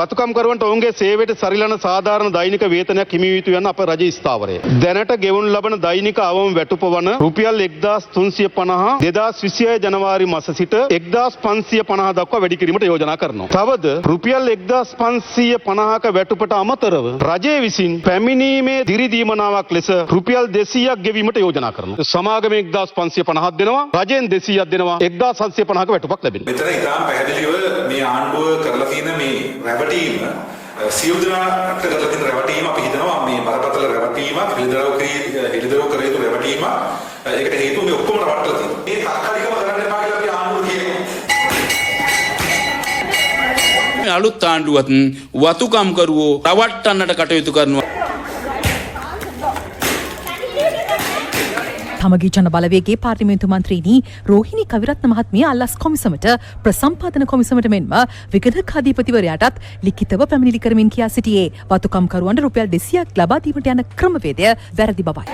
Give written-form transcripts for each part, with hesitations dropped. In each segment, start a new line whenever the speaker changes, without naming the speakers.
වතුකම්කරුවන්ට ඔවුන්ගේ සේවයට සරිලන සාධාරණ දෛනික වේතනයක් හිමි යුතු යන අප රජයේ ස්ථාවරය. දැනට ගෙවනු ලබන දෛනික අවම වැටුප වන රුපියල් 1350 2026 ජනවාරි මාස සිට 1550 දක්වා වැඩි කිරීමට යෝජනා කරනවා. තවද රුපියල් 1550ක වැටුපට අමතරව රජය විසින් පැමිණීමේ දිරි දීමනාවක් ලෙස රුපියල් 200ක් ගෙවීමට යෝජනා කරනවා. සමාගමේ 1550ක් දෙනවා, රජයෙන් 200ක් දෙනවා, 1750ක වැටුපක් ලැබෙනවා.
මෙතන ඉතාම පැහැදිලිව මේ ආණ්ඩුව කරලා තියෙන මේ රැවටීම සියලු දෙනාට කරලා තියෙන රැවටීම අපි හිතනවා මේ බරපතල රැවටීමක් හෙළිදරව් කර යුතු රැවටීමක්. ඒකට හේතුව මේ ඔක්කොම රවට්ටලා තියෙනවා. මේ තාක්ෂණිකව කරන්න එපා කියලා අපි ආණ්ඩුව කියනවා.
අලුත් ආණ්ඩුවත් වතුකම්කරුවෝ රවට්ටන්නට කටයුතු කරනවා.
තමගේ ජන බලවේගේ පාර්ලිමේන්තු මන්ත්‍රීනි රෝහිණී කවිරත්න මහත්මිය අල්ලස් කොමිසමට ප්‍රසම්පාදන කොමිසමට මෙන්ම විගණක අධිපතිවරයාටත් ලිඛිතව පැමිණිලි කරමින් කියා සිටියේ වතුකම්කරුවන්ට රුපියල් 200ක් ලබා දීමට යන ක්‍රමවේදය වැරදි බවයි.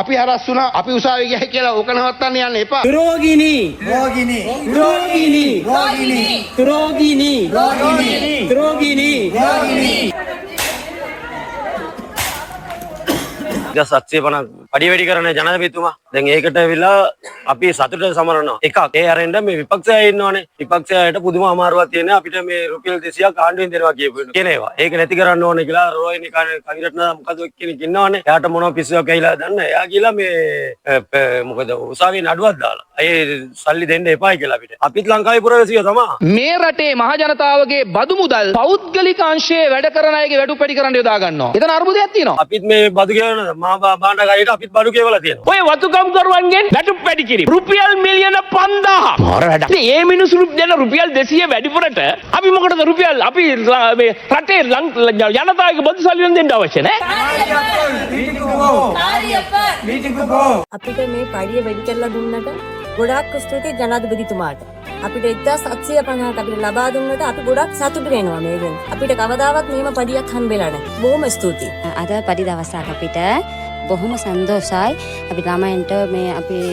අපි හරස් වුණා අපි උසාවි ගියයි කියලා ඕක නවත්තන්න යන්න එපා.
රෝගිනී රෝගිනී රෝගිනී රෝගිනී රෝගිනී රෝගිනී රෝගිනී රෝගිනී
750 පඩි වැඩි කරන ජනාධිපතිතුමා දැන් ඒකට ඇවිල්ලා අපි සතුටට සමරනවා. එකක් ඒ අරෙන්ද මේ විපක්ෂය ඉන්නවනේ. විපක්ෂයට පුදුම අමාරුවක් තියෙන අපිට මේ රුපියල් 200ක් ආණ්ඩුවෙන් දෙනවා කියනවා. ඒක නැති කරන්න ඕනේ කියලා රෝහිණී කවිරත්න මොකද කෙනෙක් ඉන්නවනේ. එයාට මොනව පිස්සුවක් ඇවිලා දන්න. එයා කියලා මේ මොකද උසාවියේ නඩුවක් දාලා. ඒ සල්ලි දෙන්න එපායි කියලා අපිට. අපිත් ලංකාවේ පුරවැසියෝ තමයි.
මේ රටේ මහ ජනතාවගේ බදු මුදල් පෞද්ගලික අංශයේ වැඩ කරන අයගේ වැඩ උපැටි කරන්න යොදා ගන්නවා. එතන අර්බුදයක් තියෙනවා.
අපිත් මේ බදු ගෙවන බාණ්ඩාගාරයට අපිත් බඩු ගෙවලා තියෙනවා.
ඔය වතුකම්කරුවන්ගෙන් වැටුප් වැඩි කිරීම රුපියල් මිලියන 5000. මාර වැඩක්. ඉතින් මේ මිනිස්සු දෙන රුපියල් 200 වැඩිපුරට අපි මොකටද රුපියල් අපි මේ රටේ ජනතාවගේ බදු සල්ලි දෙන්න අවශ්‍ය නැහැ.
අපිට මේ පඩිය වැඩි කරලා දුන්නට ගොඩාක් ස්තුතියි ජනාධිපතිතුමාට. අපිට 1750ක් අපිට ලබා දුන්නට අපි ගොඩක් සතුටු වෙනවා මේකෙන්. අපිට කවදාවත් මේම පඩියක් හම්බෙලා නැහැ. බොහොම ස්තුතියි.
අද පඩි දවසක් අපිට බොහොම සන්තෝෂයි. අපි ළමයින්ට මේ අපේ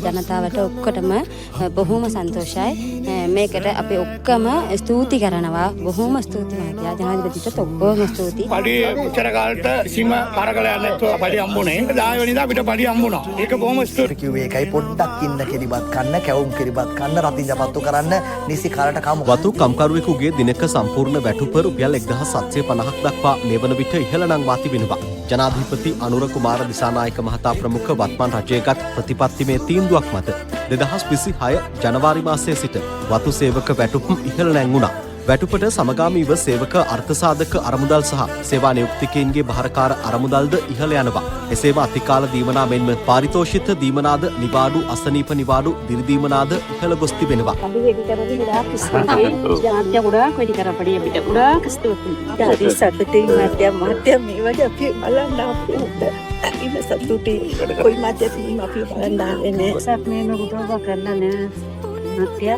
ජනතාවට ඔක්කොටම බොහොම සන්තෝෂයි. මේකට අපි ඔක්කොම ස්තුති කරනවා. බොහොම ස්තුතියි මහත්තයා. ජනාධිපතිට ඔක්කොම ස්තුතියි.
පඩි උච්චර කාලට සීම පාරකල යන්නේ නැතුව පඩි හම්බුනේ. 10 වෙනිදා අපිට පඩි හම්බුණා. ඒක බොහොම ස්තුතියි.
කිව්වේ ඒකයි පොඩ්ඩක් ඉන්න කිරිබත් කන්න, කැවුම් කිරිබත් කන්න, රතින් ජපත්තු කරන්න නිසි කාලට කමු.
වතු කම්කරුවෙකුගේ දිනක සම්පූර්ණ වැටුප රුපියල් 1750ක් දක්වා මේ වන විට ඉහළ නංවා තිබෙනවා. ජනාධිපති අනුර කුමාර දිසානායක මහතා ප්‍රමුඛ වත්මන් රජයගත් ප්‍රතිපත්තිමය තීන්දුවක් මත 2026 ජනවාරි මාසයේ සිට වතු සේවක වැටුප් ඉහළ නැංගුණා. වැටුපට සමගාමීව සේවක අර්ථසාධක අරමුදල් සහ සේවා නියුක්තිකයන්ගේ භාරකාර අරමුදල්ද ඉහළ යනවා. එසේම අතිකාල දීමනා මෙන්ම පාරිතෝෂිත දීමනාද නිවාඩු අසනීප නිවාඩු දිරිදීමනාද ඉහළ ගොස් තිබෙනවා.
අපි වැඩි කරන්නේ ගොඩාක් ස්තුතියි. ජාත්‍ය ගොඩාක් වැඩි කරපඩි අපිට ගොඩාක් ස්තුතියි. ඊට සතුටින් මහත්ය මේ වගේ අපි බලන්න අපිට ඉන්න සතුටින් කොයි මැදදී අපි බලන්න ආන්නේ සප් මේම උදව් කරන්න නෑ මහත්ය.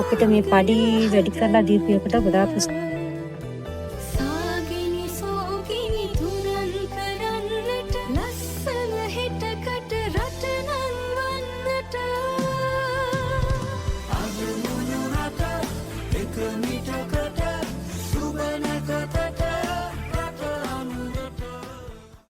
අපිට මේ පඩි වැඩි කරලා දීපු එකට ගොඩාක්
සාගිනි සෝගිනි තුරන් කරන්නට ලස්සන හෙට